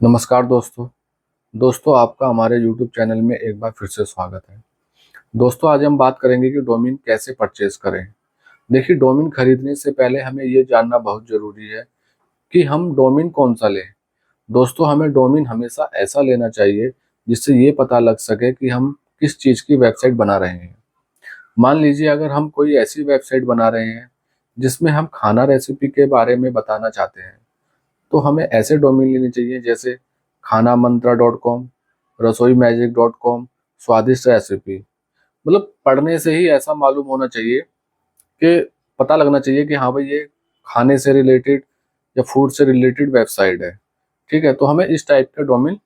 नमस्कार दोस्तों। आपका हमारे YouTube चैनल में एक बार फिर से स्वागत है। दोस्तों, आज हम बात करेंगे कि डोमेन कैसे परचेज करें। देखिए, डोमेन खरीदने से पहले हमें ये जानना बहुत ज़रूरी है कि हम डोमेन कौन सा लें। दोस्तों, हमें डोमेन हमेशा ऐसा लेना चाहिए जिससे ये पता लग सके कि हम किस चीज़ की वेबसाइट बना रहे हैं। मान लीजिए, अगर हम कोई ऐसी वेबसाइट बना रहे हैं जिसमें हम खाना रेसिपी के बारे में बताना चाहते हैं, तो हमें ऐसे डोमेन लेने चाहिए जैसे खाना मंत्रा .com, रसोई मैजिक .com, स्वादिष्ट रेसिपी। मतलब पढ़ने से ही ऐसा मालूम होना चाहिए कि पता लगना चाहिए कि हाँ भाई, ये खाने से रिलेटेड या फूड से रिलेटेड वेबसाइट है। ठीक है, तो हमें इस टाइप के डोमेन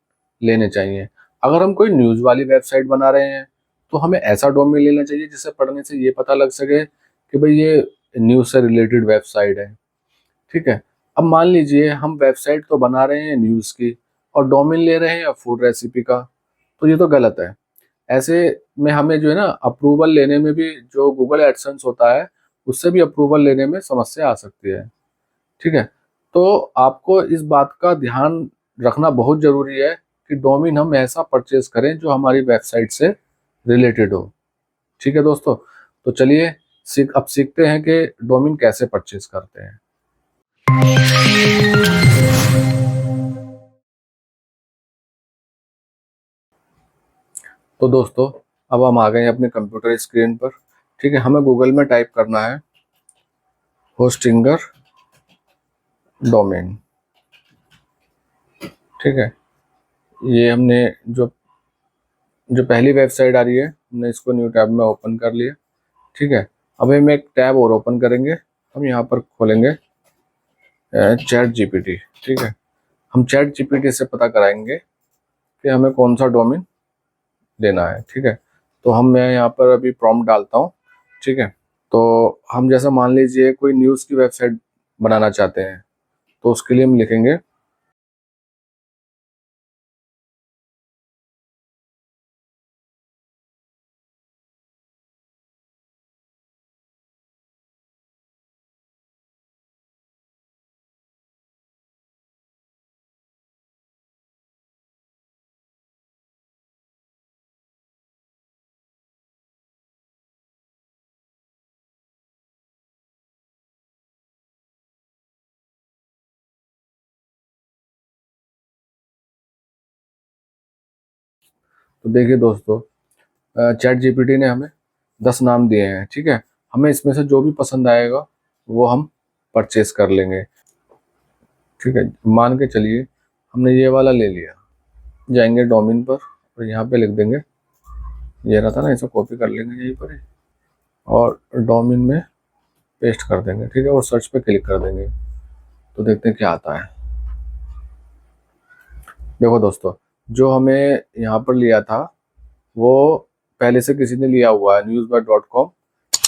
लेने चाहिए। अगर हम कोई न्यूज़ वाली वेबसाइट बना रहे हैं तो हमें ऐसा डोमेन लेना चाहिए जिसे पढ़ने से ये पता लग सके कि भाई ये न्यूज़ से रिलेटेड वेबसाइट है। ठीक है। अब मान लीजिए हम वेबसाइट तो बना रहे हैं न्यूज़ की और डोमेन ले रहे हैं फूड रेसिपी का, तो ये तो गलत है। ऐसे में हमें जो है ना, अप्रूवल लेने में भी जो गूगल एडसेंस होता है उससे भी अप्रूवल लेने में समस्या आ सकती है। ठीक है। तो आपको इस बात का ध्यान रखना बहुत ज़रूरी है कि डोमेन हम ऐसा परचेज करें जो हमारी वेबसाइट से रिलेटेड हो। ठीक है दोस्तों, तो चलिए अब सीखते हैं कि डोमेन कैसे परचेज करते हैं। तो दोस्तों, अब हम आ गए हैं अपने कंप्यूटर स्क्रीन पर। ठीक है, हमें गूगल में टाइप करना है होस्टिंगर डोमेन। ठीक है, ये हमने जो जो पहली वेबसाइट आ रही है हमने इसको न्यू टैब में ओपन कर लिया। ठीक है, अब हम एक टैब और ओपन करेंगे। हम यहाँ पर खोलेंगे चैट जीपीटी। ठीक है, हम चैट जीपीटी से पता कराएंगे कि हमें कौन सा डोमेन लेना है। ठीक है, तो मैं यहाँ पर अभी प्रॉम्प्ट डालता हूँ। ठीक है, तो हम जैसा मान लीजिए कोई न्यूज़ की वेबसाइट बनाना चाहते हैं, तो उसके लिए हम लिखेंगे तो देखिए दोस्तों, चैट जीपीटी ने हमें 10 नाम दिए हैं। ठीक है, हमें इसमें से जो भी पसंद आएगा वो हम परचेस कर लेंगे। ठीक है, मान के चलिए हमने ये वाला ले लिया। जाएंगे डोमेन पर और यहाँ पे लिख देंगे, ये रहा था ना, इसे कॉपी कर लेंगे यहीं पर ही और डोमेन में पेस्ट कर देंगे। ठीक है, और सर्च पे क्लिक कर देंगे, तो देखते हैं क्या आता है। देखो दोस्तों, जो हमें यहाँ पर लिया था वो पहले से किसी ने लिया हुआ है, newsbuzz.com।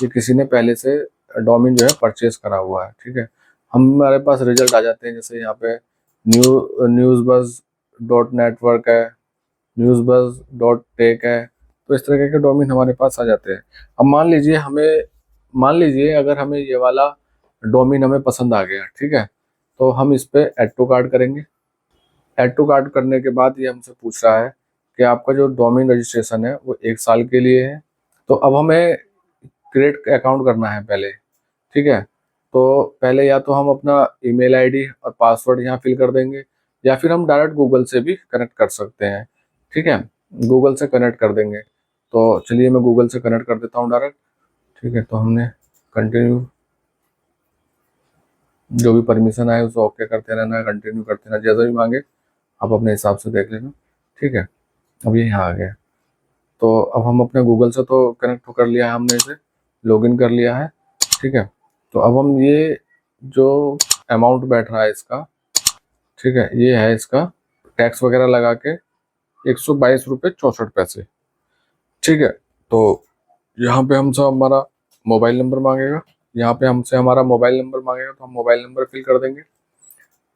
ये किसी ने पहले से डोमेन जो है परचेज करा हुआ है। ठीक है, हमारे पास रिजल्ट आ जाते हैं, जैसे यहाँ पे न्यूज़बज़ डॉट नेटवर्क है, न्यूज़बज़ डॉट टेक है। तो इस तरह के डोमेन हमारे पास आ जाते हैं। अब मान लीजिए अगर हमें ये वाला डोमेन हमें पसंद आ गया। ठीक है, तो हम इस पे ऐड टू कार्ट करेंगे। ऐड टू कार्ट करने के बाद ये हमसे पूछ रहा है कि आपका जो डोमेन रजिस्ट्रेशन है वो 1 साल के लिए है। तो अब हमें क्रिएट अकाउंट करना है पहले। ठीक है, तो पहले या तो हम अपना ईमेल आईडी और पासवर्ड यहाँ फिल कर देंगे, या फिर हम डायरेक्ट गूगल से भी कनेक्ट कर सकते हैं। ठीक है, गूगल से कनेक्ट कर देंगे। तो चलिए मैं गूगल से कनेक्ट कर देता हूँ डायरेक्ट। ठीक है, तो हमने कंटिन्यू, जो भी परमिशन आए उसे ओके करते रहना, कंटिन्यू करते रहना, जैसा भी मांगे आप अपने हिसाब से देख लेना। ठीक है, अब ये यहाँ आ गया। तो अब हम अपने गूगल से तो कनेक्ट कर लिया है, हमने इसे लॉगिन कर लिया है। ठीक है, तो अब हम ये जो अमाउंट बैठ रहा है इसका, ठीक है, ये है इसका टैक्स वगैरह लगा के 122 रुपये 64 पैसे। ठीक है, तो यहाँ पे हमसे हमारा मोबाइल नंबर मांगेगा। यहाँ पे हमसे हमारा मोबाइल नंबर मांगेगा, तो हम मोबाइल नंबर फिल कर देंगे।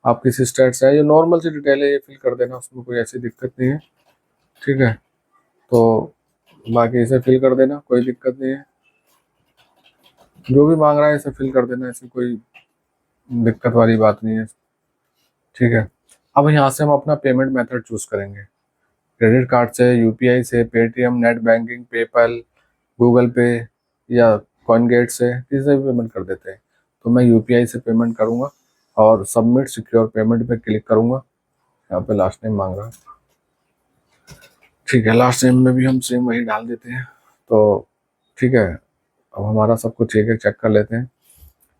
आप किस स्टेट से है, ये नॉर्मल सी डिटेल है, ये फिल कर देना, उसमें कोई ऐसी दिक्कत नहीं है। ठीक है, तो बाकी इसे फिल कर देना, कोई दिक्कत नहीं है। जो भी मांग रहा है इसे फिल कर देना, ऐसी कोई दिक्कत वाली बात नहीं है। ठीक है, अब यहाँ से हम अपना पेमेंट मेथड चूज करेंगे, क्रेडिट कार्ड से, यूपीआई से, Paytm, net banking, PayPal, Google पे या कॉइनगेट से, किसी से भी पेमेंट कर देते हैं। तो मैं यूपीआई से पेमेंट करूँगा और सबमिट सिक्योर पेमेंट पे क्लिक करूँगा। यहाँ पे लास्ट नेम मांग रहा है, ठीक है, लास्ट नेम में भी हम सेम वही डाल देते हैं। तो ठीक है, अब हमारा सब कुछ ठीक है, चेक कर लेते हैं।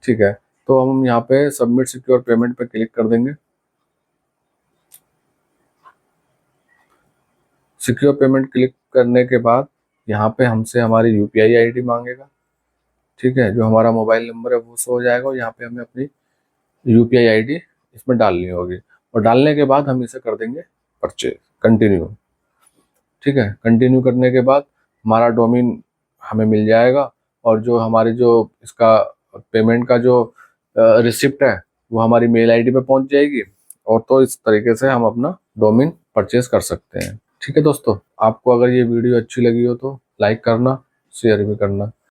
ठीक है, तो हम यहाँ पे सबमिट सिक्योर पेमेंट पे क्लिक कर देंगे। सिक्योर पेमेंट क्लिक करने के बाद यहाँ पे हमसे हमारी यूपीआई आईडी मांगेगा। ठीक है, जो हमारा मोबाइल नंबर है वो शो हो जाएगा और यहाँ पे हमें अपनी यूपीआई आईडी इसमें डालनी होगी और डालने के बाद हम इसे कर देंगे परचेज, कंटिन्यू। ठीक है, कंटिन्यू करने के बाद हमारा डोमेन हमें मिल जाएगा और जो हमारी जो इसका पेमेंट का जो रिसिप्ट है वो हमारी मेल आईडी पे पहुंच जाएगी। और तो इस तरीके से हम अपना डोमेन परचेज कर सकते हैं। ठीक है दोस्तों, आपको अगर ये वीडियो अच्छी लगी हो तो लाइक करना, शेयर भी करना।